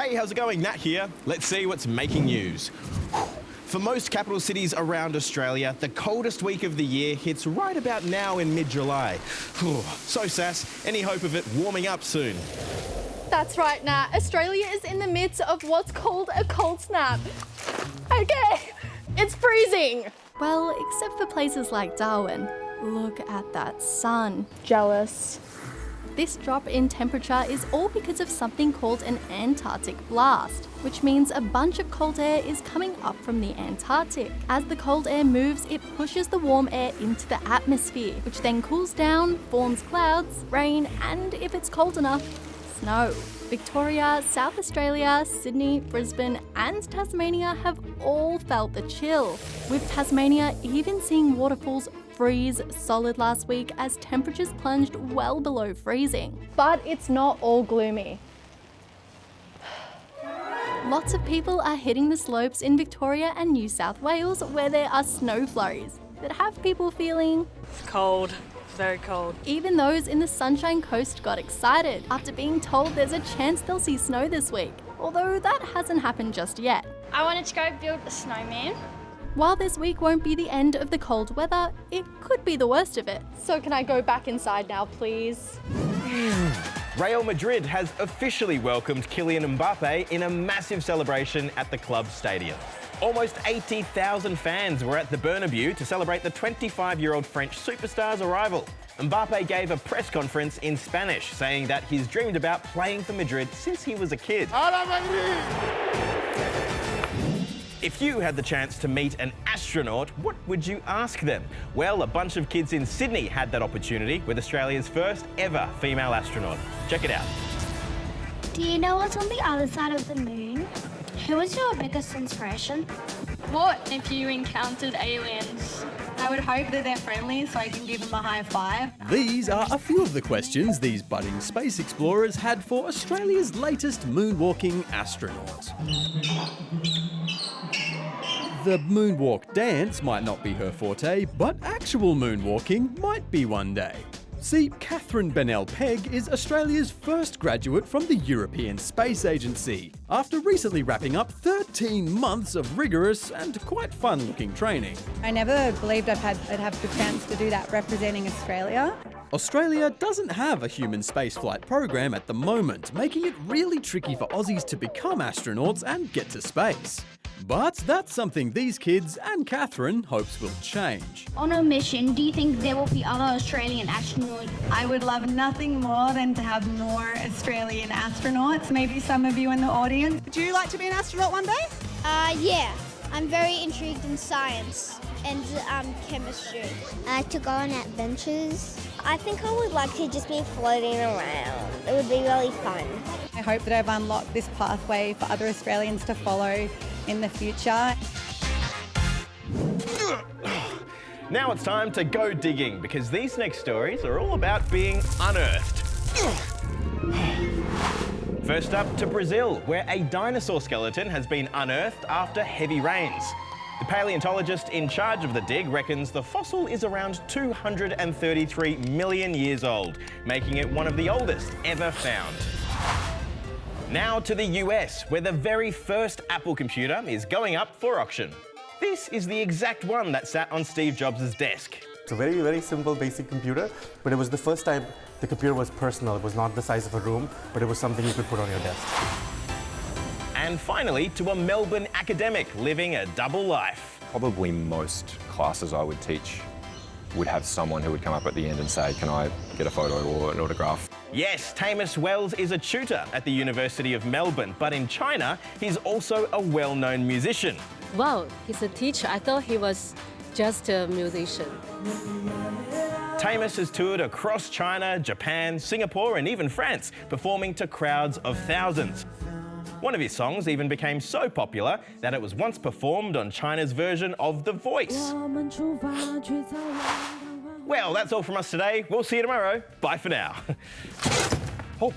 Hey, how's it going? Nat here. Let's see what's making news. For most capital cities around Australia, the coldest week of the year hits right about now in mid-July. So sass, any hope of it warming up soon? That's right, Nat. Australia is in the midst of what's called a cold snap. Okay, it's freezing. Well, except for places like Darwin. Look at that sun. Jealous. This drop in temperature is all because of something called an Antarctic blast, which means a bunch of cold air is coming up from the Antarctic. As the cold air moves, it pushes the warm air into the atmosphere, which then cools down, forms clouds, rain, and if it's cold enough, snow. Victoria, South Australia, Sydney, Brisbane and Tasmania have all felt the chill, with Tasmania even seeing waterfalls freeze solid last week as temperatures plunged well below freezing. But it's not all gloomy. Lots of people are hitting the slopes in Victoria and New South Wales where there are snow flurries that have people feeling it's cold. Very cold. Even those in the Sunshine Coast got excited after being told there's a chance they'll see snow this week, although that hasn't happened just yet. I wanted to go build a snowman. While this week won't be the end of the cold weather, it could be the worst of it. So can I go back inside now, please? Real Madrid has officially welcomed Kylian Mbappe in a massive celebration at the club stadium. Almost 80,000 fans were at the Bernabeu to celebrate the 25-year-old French superstar's arrival. Mbappe gave a press conference in Spanish, saying that he's dreamed about playing for Madrid since he was a kid. If you had the chance to meet an astronaut, what would you ask them? Well, a bunch of kids in Sydney had that opportunity with Australia's first ever female astronaut. Check it out. Do you know what's on the other side of the moon? Who was your biggest inspiration? What if you encountered aliens? I would hope that they're friendly so I can give them a high five. These are a few of the questions these budding space explorers had for Australia's latest moonwalking astronaut. The moonwalk dance might not be her forte, but actual moonwalking might be one day. See, Catherine Bennell-Pegg is Australia's first graduate from the European Space Agency, after recently wrapping up 13 months of rigorous and quite fun-looking training. I never believed I'd have the chance to do that representing Australia. Australia doesn't have a human spaceflight program at the moment, making it really tricky for Aussies to become astronauts and get to space. But that's something these kids and Catherine hopes will change. On a mission, do you think there will be other Australian astronauts? I would love nothing more than to have more Australian astronauts, maybe some of you in the audience. Would you like to be an astronaut one day? Yeah. I'm very intrigued in science and chemistry. To go on adventures. I think I would like to just be floating around. It would be really fun. I hope that I've unlocked this pathway for other Australians to follow in the future. Now it's time to go digging, because these next stories are all about being unearthed. First up to Brazil, where a dinosaur skeleton has been unearthed after heavy rains. The paleontologist in charge of the dig reckons the fossil is around 233 million years old, making it one of the oldest ever found. Now to the US, where the very first Apple computer is going up for auction. This is the exact one that sat on Steve Jobs' desk. It's a very, very simple, basic computer, but it was the first time the computer was personal. It was not the size of a room, but it was something you could put on your desk. And finally, to a Melbourne academic living a double life. Probably most classes I would teach would have someone who would come up at the end and say, can I get a photo or an autograph? Yes, Tamus Wells is a tutor at the University of Melbourne, but in China, he's also a well-known musician. Wow, he's a teacher. I thought he was just a musician. Tamus has toured across China, Japan, Singapore and even France, performing to crowds of thousands. One of his songs even became so popular that it was once performed on China's version of The Voice. Well, that's all from us today. We'll see you tomorrow. Bye for now. Oh.